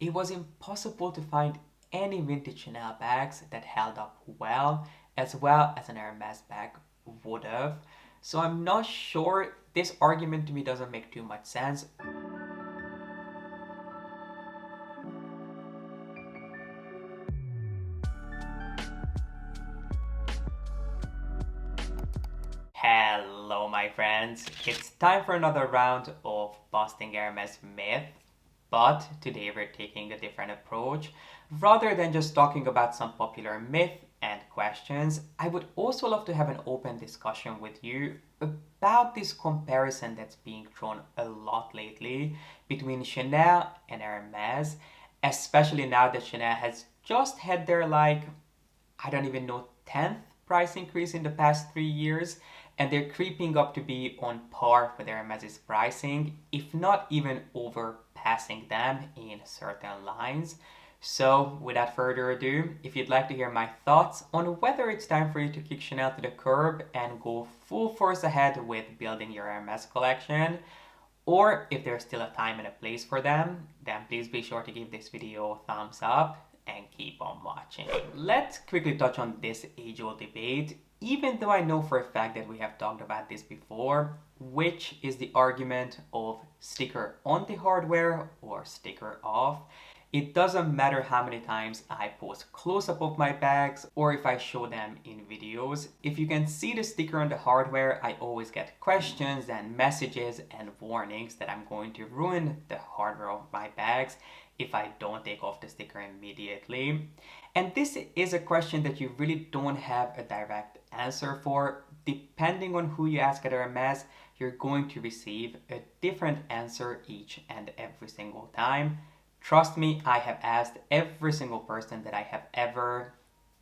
it was impossible to find any vintage Chanel bags that held up well as an Hermes bag would have. So I'm not sure, this argument to me doesn't make too much sense. Hello my friends, it's time for another round of busting Hermes myth, but today we're taking a different approach. Rather than just talking about some popular myth and questions, I would also love to have an open discussion with you about this comparison that's being thrown a lot lately between Chanel and Hermes, especially now that Chanel has just had their I don't even know, 10th price increase in the past 3 years, and they're creeping up to be on par with Hermes' pricing, if not even overpassing them in certain lines. So, without further ado, if you'd like to hear my thoughts on whether it's time for you to kick Chanel to the curb and go full force ahead with building your Hermes collection, or if there's still a time and a place for them, then please be sure to give this video a thumbs up and keep on watching. Let's quickly touch on this age-old debate, even though I know for a fact that we have talked about this before, which is the argument of sticker on the hardware or sticker off. It doesn't matter how many times I post close-up of my bags or if I show them in videos. If you can see the sticker on the hardware, I always get questions and messages and warnings that I'm going to ruin the hardware of my bags if I don't take off the sticker immediately. And this is a question that you really don't have a direct answer for. Depending on who you ask at Hermes, you're going to receive a different answer each and every single time. Trust me, I have asked every single person that I have ever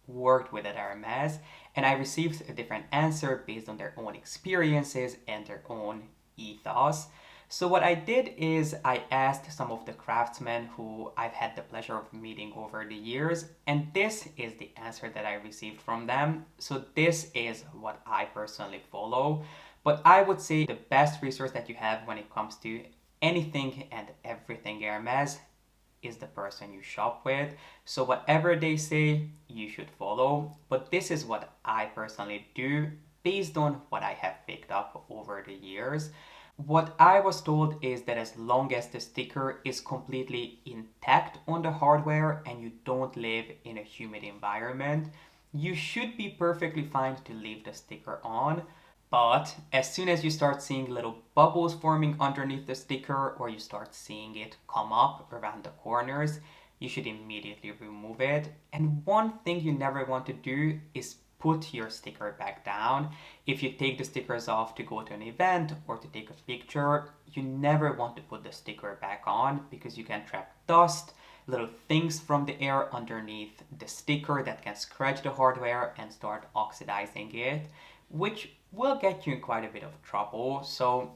worked with at Hermes, and I received a different answer based on their own experiences and their own ethos. So what I did is I asked some of the craftsmen who I've had the pleasure of meeting over the years, and this is the answer that I received from them. So this is what I personally follow. But I would say the best resource that you have when it comes to anything and everything Hermes is the person you shop with. So whatever they say, you should follow. But this is what I personally do based on what I have picked up over the years. What I was told is that as long as the sticker is completely intact on the hardware and you don't live in a humid environment, you should be perfectly fine to leave the sticker on. But as soon as you start seeing little bubbles forming underneath the sticker or you start seeing it come up around the corners, you should immediately remove it. And one thing you never want to do is put your sticker back down. If you take the stickers off to go to an event or to take a picture, you never want to put the sticker back on because you can trap dust, little things from the air underneath the sticker that can scratch the hardware and start oxidizing it, which will get you in quite a bit of trouble. So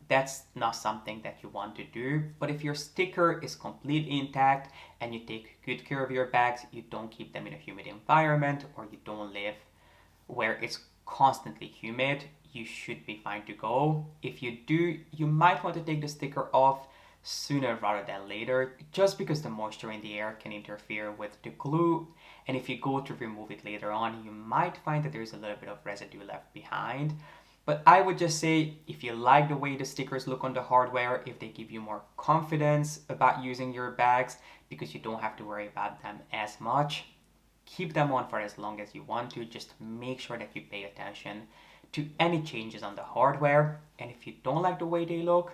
that's not something that you want to do. But if your sticker is completely intact and you take good care of your bags, you don't keep them in a humid environment, or you don't live where it's constantly humid, you should be fine to go. If you do, you might want to take the sticker off sooner rather than later, just because the moisture in the air can interfere with the glue, and if you go to remove it later on, you might find that there's a little bit of residue left behind. But I would just say, if you like the way the stickers look on the hardware, if they give you more confidence about using your bags because you don't have to worry about them as much, keep them on for as long as you want to. Just make sure that you pay attention to any changes on the hardware. And if you don't like the way they look,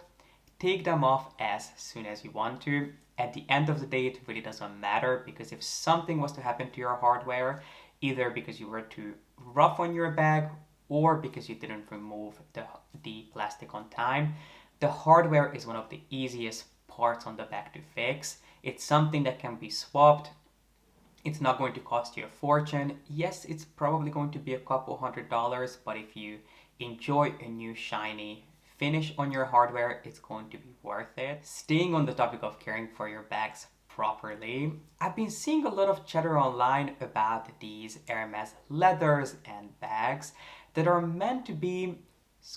take them off as soon as you want to. At the end of the day, it really doesn't matter, because if something was to happen to your hardware, either because you were too rough on your bag or because you didn't remove the plastic on time, the hardware is one of the easiest parts on the bag to fix. It's something that can be swapped. It's not going to cost you a fortune. Yes, it's probably going to be a couple $100, but if you enjoy a new shiny finish on your hardware, it's going to be worth it. Staying on the topic of caring for your bags properly, I've been seeing a lot of chatter online about these Hermes leathers and bags that are meant to be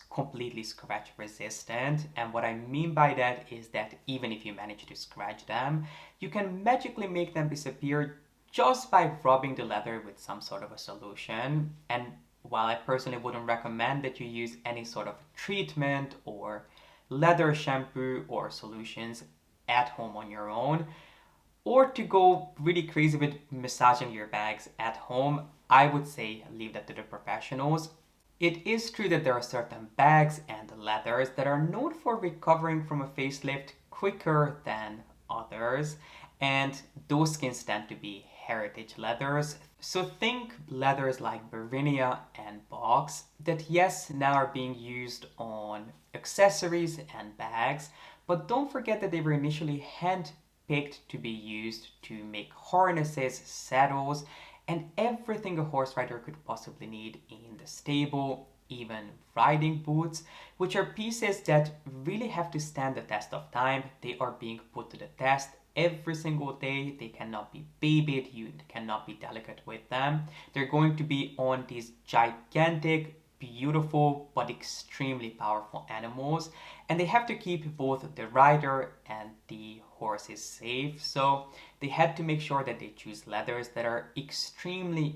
completely scratch resistant. And what I mean by that is that even if you manage to scratch them, you can magically make them disappear just by rubbing the leather with some sort of a solution. And while I personally wouldn't recommend that you use any sort of treatment or leather shampoo or solutions at home on your own, or to go really crazy with massaging your bags at home, I would say leave that to the professionals. It is true that there are certain bags and leathers that are known for recovering from a facelift quicker than others, and those skins tend to be heritage leathers. So think leathers like Berinia and Box that yes now are being used on accessories and bags, but don't forget that they were initially hand picked to be used to make harnesses, saddles, and everything a horse rider could possibly need in the stable, even riding boots, which are pieces that really have to stand the test of time. They are being put to the test every single day. They cannot be babied, you cannot be delicate with them. They're going to be on these gigantic, beautiful, but extremely powerful animals, and they have to keep both the rider and the horses safe. So they had to make sure that they choose leathers that are extremely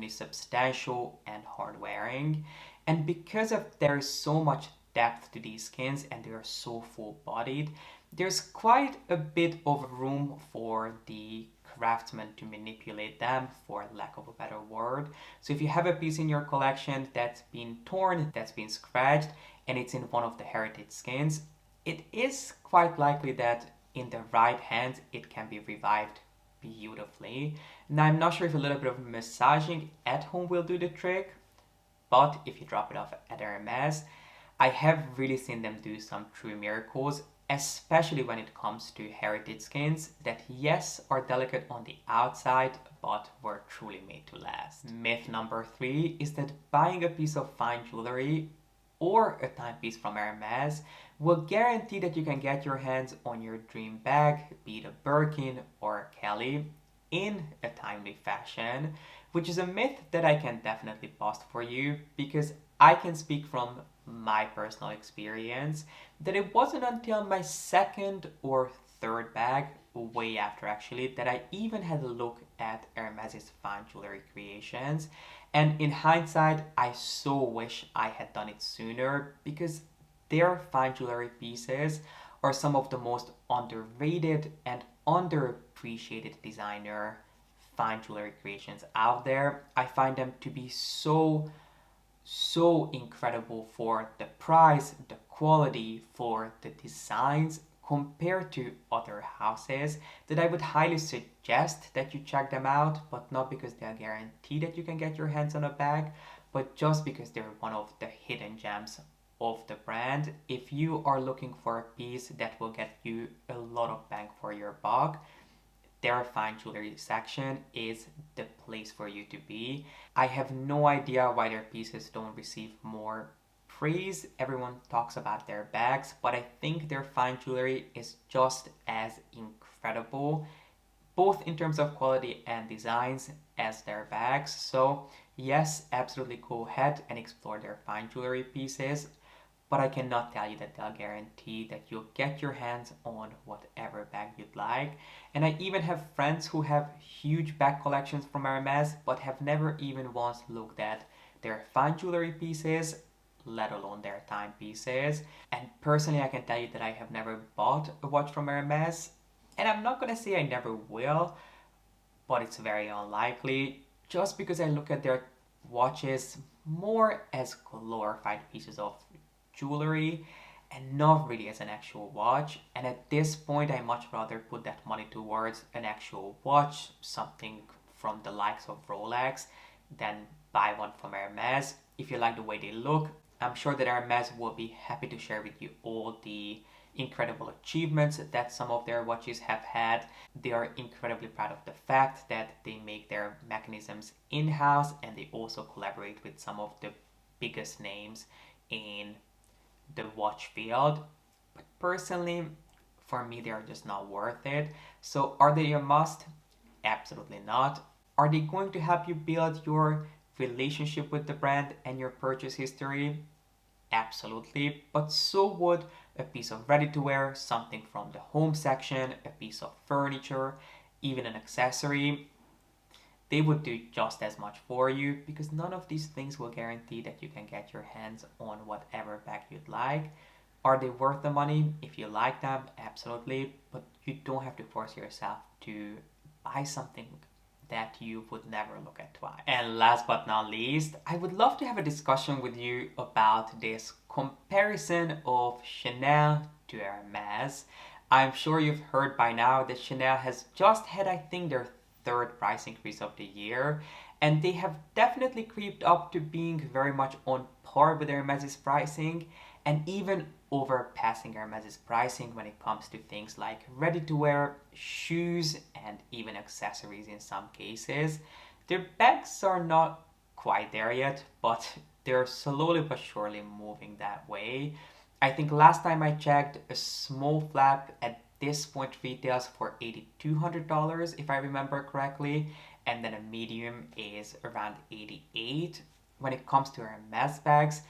substantial and hard wearing. And because of there is so much depth to these skins and they are so full bodied, there's quite a bit of room for the craftsman to manipulate them, for lack of a better word. So if you have a piece in your collection that's been torn, that's been scratched, and it's in one of the heritage skins, it is quite likely that in the right hands it can be revived beautifully. Now I'm not sure if a little bit of massaging at home will do the trick, but if you drop it off at Hermes, I have really seen them do some true miracles, especially when it comes to heritage skins that yes are delicate on the outside but were truly made to last. Myth number 3 is that buying a piece of fine jewelry or a timepiece from Hermes will guarantee that you can get your hands on your dream bag, be it a Birkin or a Kelly, in a timely fashion, which is a myth that I can definitely bust for you because I can speak from my personal experience that it wasn't until my second or third bag, way after actually, that I even had a look at Hermes's fine jewelry creations. And in hindsight, I so wish I had done it sooner because their fine jewelry pieces are some of the most underrated and underappreciated designer fine jewelry creations out there. I find them to be so incredible for the price, the quality, for the designs compared to other houses that I would highly suggest that you check them out, but not because they'll guarantee that you can get your hands on a bag, but just because they're one of the hidden gems of the brand. If you are looking for a piece that will get you a lot of bang for your buck, their fine jewelry section is the place for you to be. I have no idea why their pieces don't receive more praise. Everyone talks about their bags, but I think their fine jewelry is just as incredible, both in terms of quality and designs, as their bags. So yes, absolutely go ahead and explore their fine jewelry pieces, but I cannot tell you that they'll guarantee that you'll get your hands on whatever bag you'd like. And I even have friends who have huge bag collections from Hermes, but have never even once looked at their fine jewelry pieces, let alone their timepieces. And personally, I can tell you that I have never bought a watch from Hermes, and I'm not gonna say I never will, but it's very unlikely, just because I look at their watches more as glorified pieces of jewelry and not really as an actual watch. And at this point, I much rather put that money towards an actual watch, something from the likes of Rolex, than buy one from Hermes. If you like the way they look, I'm sure that Hermes will be happy to share with you all the incredible achievements that some of their watches have had. They are incredibly proud of the fact that they make their mechanisms in-house, and they also collaborate with some of the biggest names in the watch field. But personally, for me, they are just not worth it. So are they a must? Absolutely not. Are they going to help you build your relationship with the brand and your purchase history? Absolutely, but so would a piece of ready to wear, something from the home section, a piece of furniture, even an accessory. They would do just as much for you because none of these things will guarantee that you can get your hands on whatever bag you'd like. Are they worth the money? If you like them, absolutely, but you don't have to force yourself to buy something that you would never look at twice. And last but not least, I would love to have a discussion with you about this comparison of Chanel to Hermes. I'm sure you've heard by now that Chanel has just had, I think, their third price increase of the year, and they have definitely creeped up to being very much on par with Hermes's pricing and even overpassing Hermes's pricing when it comes to things like ready to wear, shoes, and even accessories in some cases. Their bags are not quite there yet, but they're slowly but surely moving that way. I think last time I checked, a small flap at this point retails for $8,200 if I remember correctly, and then a medium is around 88. When it comes to Hermes bags,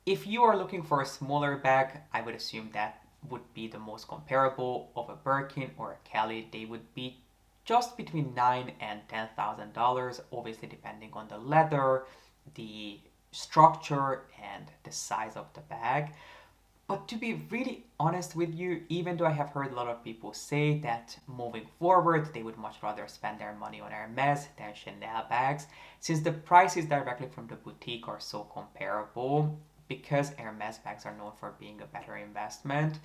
if you are looking for a smaller bag, I would assume that would be the most comparable of a Birkin or a Kelly. They would be just between $9,000 and $10,000, obviously depending on the leather, the structure, and the size of the bag. But to be really honest with you, even though I have heard a lot of people say that moving forward they would much rather spend their money on Hermes than Chanel bags, since the prices directly from the boutique are so comparable, because Hermes bags are known for being a better investment,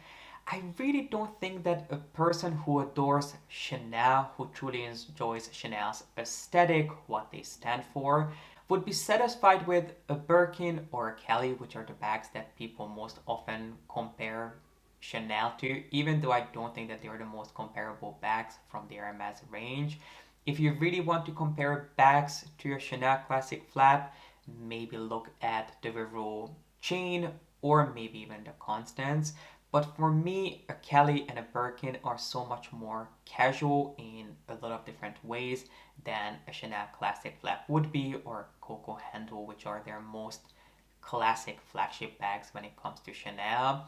I really don't think that a person who adores Chanel, who truly enjoys Chanel's aesthetic, what they stand for, would be satisfied with a Birkin or a Kelly, which are the bags that people most often compare Chanel to, even though I don't think that they are the most comparable bags from the Hermes range. If you really want to compare bags to your Chanel Classic Flap, maybe look at the Vero chain or maybe even the Constance. But for me, a Kelly and a Birkin are so much more casual in a lot of different ways than a Chanel Classic Flap would be, or Coco Handle, which are their most classic flagship bags when it comes to Chanel.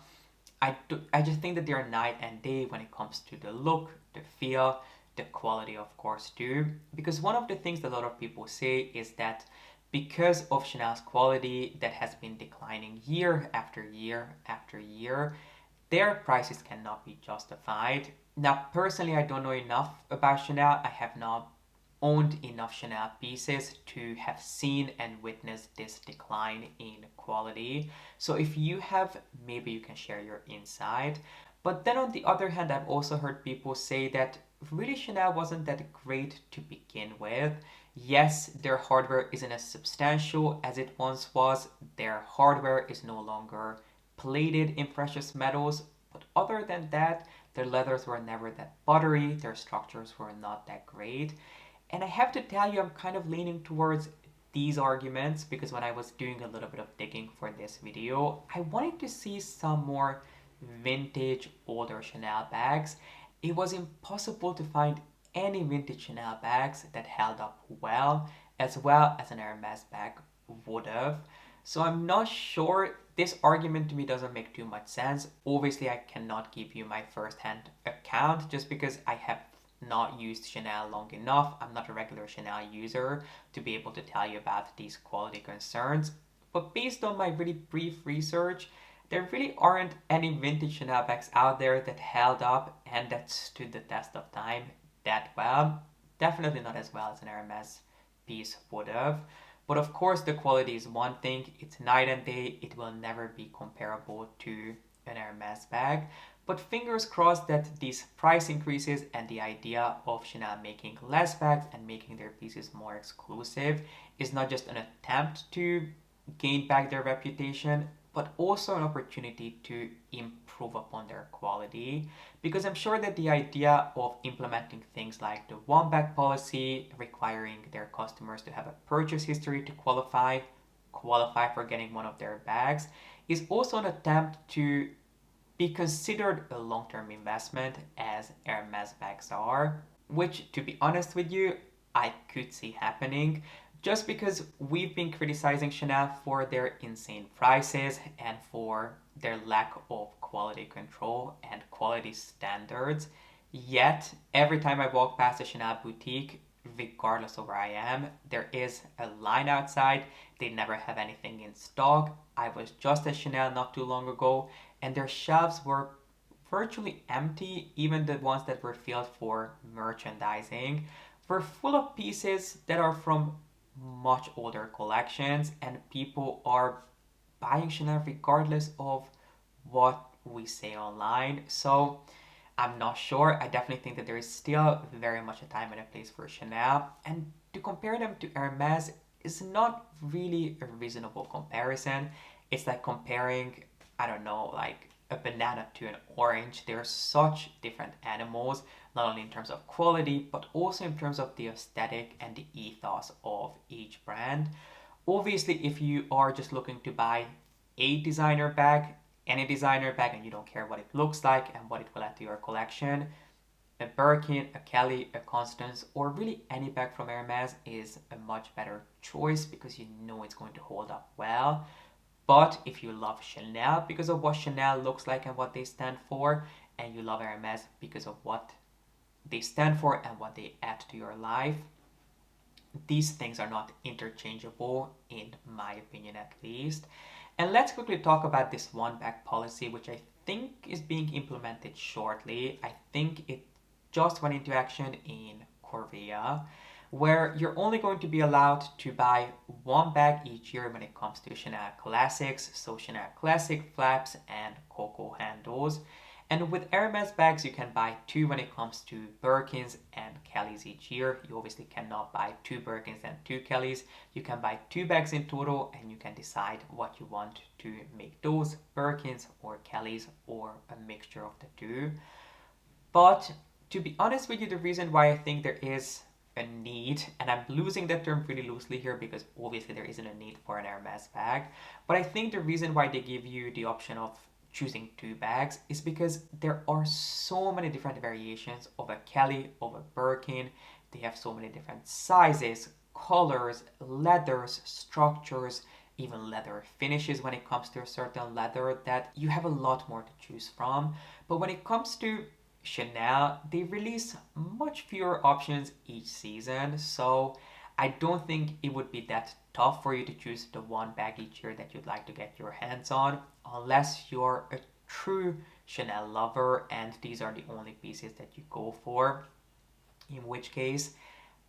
I just think that they are night and day when it comes to the look, the feel, the quality, of course, too. Because one of the things that a lot of people say is that because of Chanel's quality that has been declining year after year after year, their prices cannot be justified. Now, personally, I don't know enough about Chanel. I have not owned enough Chanel pieces to have seen and witnessed this decline in quality. So if you have, maybe you can share your insight. But then on the other hand, I've also heard people say that really Chanel wasn't that great to begin with. Yes, their hardware isn't as substantial as it once was. Their hardware is no longer plated in precious metals, but other than that, their leathers were never that buttery, their structures were not that great. And I have to tell you, I'm kind of leaning towards these arguments because when I was doing a little bit of digging for this video, I wanted to see some more vintage older Chanel bags. It was impossible to find any vintage Chanel bags that held up well as an Hermes bag would have. So I'm not sure. This argument to me doesn't make too much sense. Obviously, I cannot give you my first-hand account just because I have not used Chanel long enough. I'm not a regular Chanel user to be able to tell you about these quality concerns. But based on my really brief research, there really aren't any vintage Chanel bags out there that held up and that stood the test of time that well. Definitely not as well as an Hermes piece would have. But of course, the quality is one thing. It's night and day. It will never be comparable to an Hermes bag. But fingers crossed that these price increases and the idea of Chanel making less bags and making their pieces more exclusive is not just an attempt to gain back their reputation, but also an opportunity to improve upon their quality. Because I'm sure that the idea of implementing things like the one bag policy, requiring their customers to have a purchase history to qualify for getting one of their bags, is also an attempt to be considered a long-term investment as Hermes bags are, which to be honest with you, I could see happening just because we've been criticizing Chanel for their insane prices and for their lack of quality control and quality standards. Yet, every time I walk past a Chanel boutique, regardless of where I am, there is a line outside. They never have anything in stock. I was just at Chanel not too long ago, and their shelves were virtually empty, even the ones that were filled for merchandising were full of pieces that are from much older collections, and people are buying Chanel regardless of what we say online. So I'm not sure. I definitely think that there is still very much a time and a place for Chanel, and to compare them to Hermes is not really a reasonable comparison. It's like comparing, I don't know, like a banana to an orange. They're such different animals, not only in terms of quality, but also in terms of the aesthetic and the ethos of each brand. Obviously, if you are just looking to buy a designer bag, any designer bag, and you don't care what it looks like and what it will add to your collection, a Birkin, a Kelly, a Constance, or really any bag from Hermes is a much better choice because you know it's going to hold up well. But if you love Chanel because of what Chanel looks like and what they stand for, and you love Hermes because of what they stand for and what they add to your life, these things are not interchangeable, in my opinion at least. And let's quickly talk about this one bag policy, which I think is being implemented shortly. I think it just went into action in Korea, where you're only going to be allowed to buy one bag each year when it comes to Chanel Classics, so Chanel Classic Flaps and Coco Handles. And with Hermes bags, you can buy two when it comes to Birkins and Kellys each year. You obviously cannot buy two Birkins and two Kellys. You can buy two bags in total, and you can decide what you want to make those Birkins or Kellys or a mixture of the two. But to be honest with you, the reason why I think there is a need, and I'm losing that term pretty loosely here because obviously there isn't a need for an Hermes bag, but I think the reason why they give you the option of choosing two bags is because there are so many different variations of a Kelly, of a Birkin. They have so many different sizes, colors, leathers, structures, even leather finishes when it comes to a certain leather that you have a lot more to choose from. But when it comes to Chanel, they release much fewer options each season, so I don't think it would be that tough for you to choose the one bag each year that you'd like to get your hands on, unless you're a true Chanel lover and these are the only pieces that you go for, in which case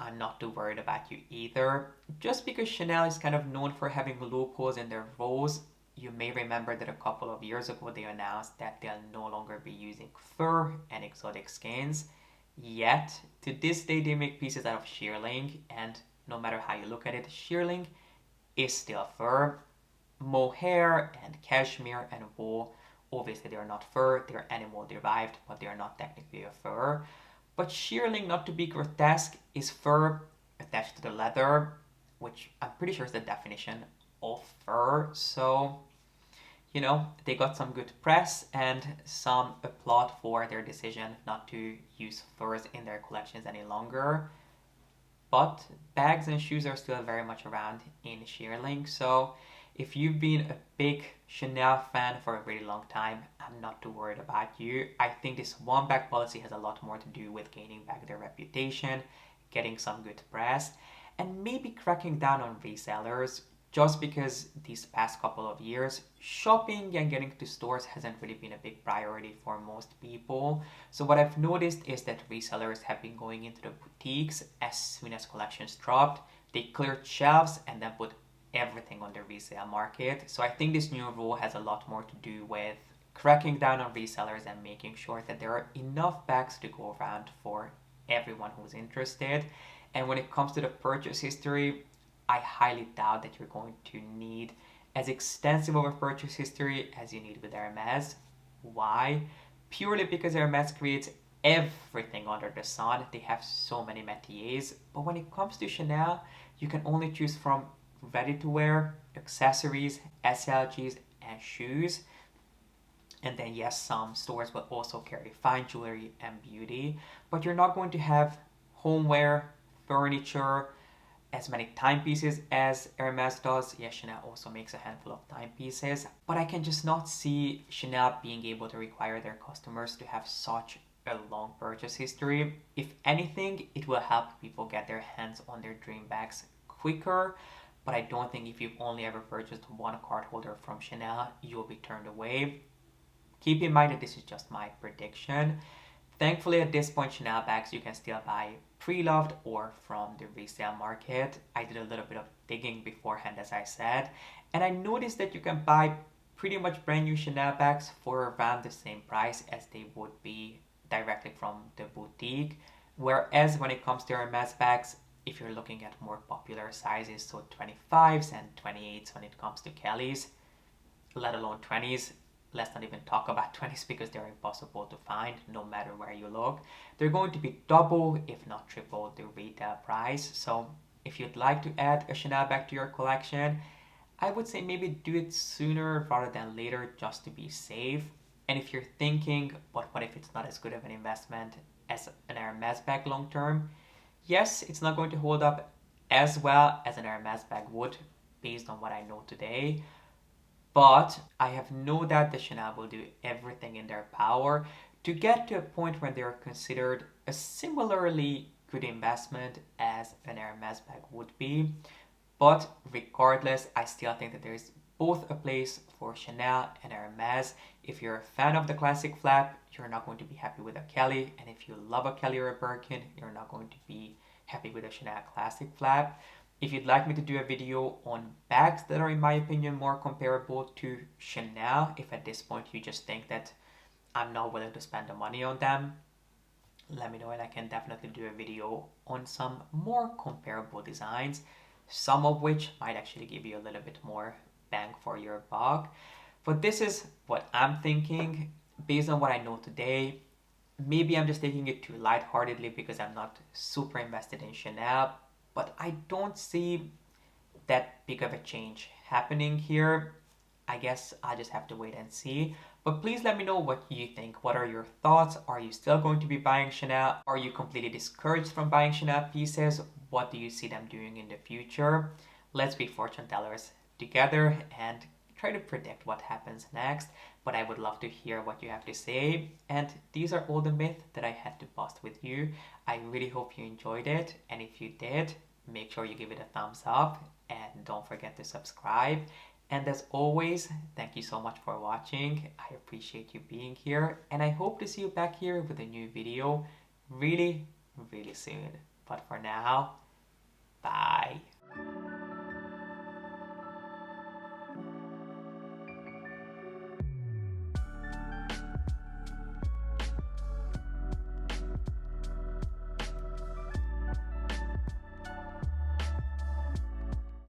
I'm not too worried about you either. Just because Chanel is kind of known for having loopholes in their roles, you may remember that a couple of years ago they announced that they'll no longer be using fur and exotic skins. Yet, to this day, they make pieces out of shearling, and no matter how you look at it, shearling is still fur. Mohair and cashmere and wool, obviously they are not fur, they are animal derived, but they are not technically a fur. But shearling, not to be grotesque, is fur attached to the leather, which I'm pretty sure is the definition of fur. So, they got some good press and some applaud for their decision not to use furs in their collections any longer. But bags and shoes are still very much around in shearling. So if you've been a big Chanel fan for a really long time, I'm not too worried about you. I think this one bag policy has a lot more to do with gaining back their reputation, getting some good press, and maybe cracking down on resellers, just because these past couple of years, shopping and getting to stores hasn't really been a big priority for most people. So what I've noticed is that resellers have been going into the boutiques as soon as collections dropped. They cleared shelves and then put everything on the resale market. So I think this new rule has a lot more to do with cracking down on resellers and making sure that there are enough bags to go around for everyone who's interested. And when it comes to the purchase history, I highly doubt that you're going to need as extensive of a purchase history as you need with Hermes. Why? Purely because Hermes creates everything under the sun. They have so many métiers. But when it comes to Chanel, you can only choose from ready to wear, accessories, SLGs, and shoes. And then, yes, some stores will also carry fine jewelry and beauty, but you're not going to have homeware, furniture, as many timepieces as Hermes does. Yes, Chanel also makes a handful of timepieces, but I can just not see Chanel being able to require their customers to have such a long purchase history. If anything, it will help people get their hands on their dream bags quicker, but I don't think if you've only ever purchased one card holder from Chanel, you'll be turned away. Keep in mind that this is just my prediction. Thankfully, at this point, Chanel bags you can still buy pre-loved or from the resale market. I did a little bit of digging beforehand, as I said, and I noticed that you can buy pretty much brand new Chanel bags for around the same price as they would be directly from the boutique. Whereas when it comes to Hermes bags, if you're looking at more popular sizes, so 25s and 28s when it comes to Kellys, let alone 20s, let's not even talk about 20s because they're impossible to find no matter where you look. They're going to be double, if not triple, the retail price. So if you'd like to add a Chanel bag to your collection, I would say maybe do it sooner rather than later just to be safe. And if you're thinking, but what if it's not as good of an investment as an Hermes bag long term? Yes, it's not going to hold up as well as an Hermes bag would based on what I know today. But I have no doubt that Chanel will do everything in their power to get to a point where they are considered a similarly good investment as an Hermes bag would be. But regardless, I still think that there is both a place for Chanel and Hermes. If you're a fan of the classic flap, you're not going to be happy with a Kelly. And if you love a Kelly or a Birkin, you're not going to be happy with a Chanel classic flap. If you'd like me to do a video on bags that are in my opinion more comparable to Chanel, if at this point you just think that I'm not willing to spend the money on them, let me know and I can definitely do a video on some more comparable designs, some of which might actually give you a little bit more bang for your buck. But this is what I'm thinking based on what I know today. Maybe I'm just taking it too lightheartedly because I'm not super invested in Chanel, but I don't see that big of a change happening here. I guess I'll just have to wait and see. But please let me know what you think. What are your thoughts? Are you still going to be buying Chanel? Are you completely discouraged from buying Chanel pieces? What do you see them doing in the future? Let's be fortune tellers together and try to predict what happens next. But I would love to hear what you have to say. And these are all the myths that I had to bust with you. I really hope you enjoyed it. And if you did, make sure you give it a thumbs up and don't forget to subscribe. And as always, thank you so much for watching. I appreciate you being here and I hope to see you back here with a new video really, really soon. But for now, bye.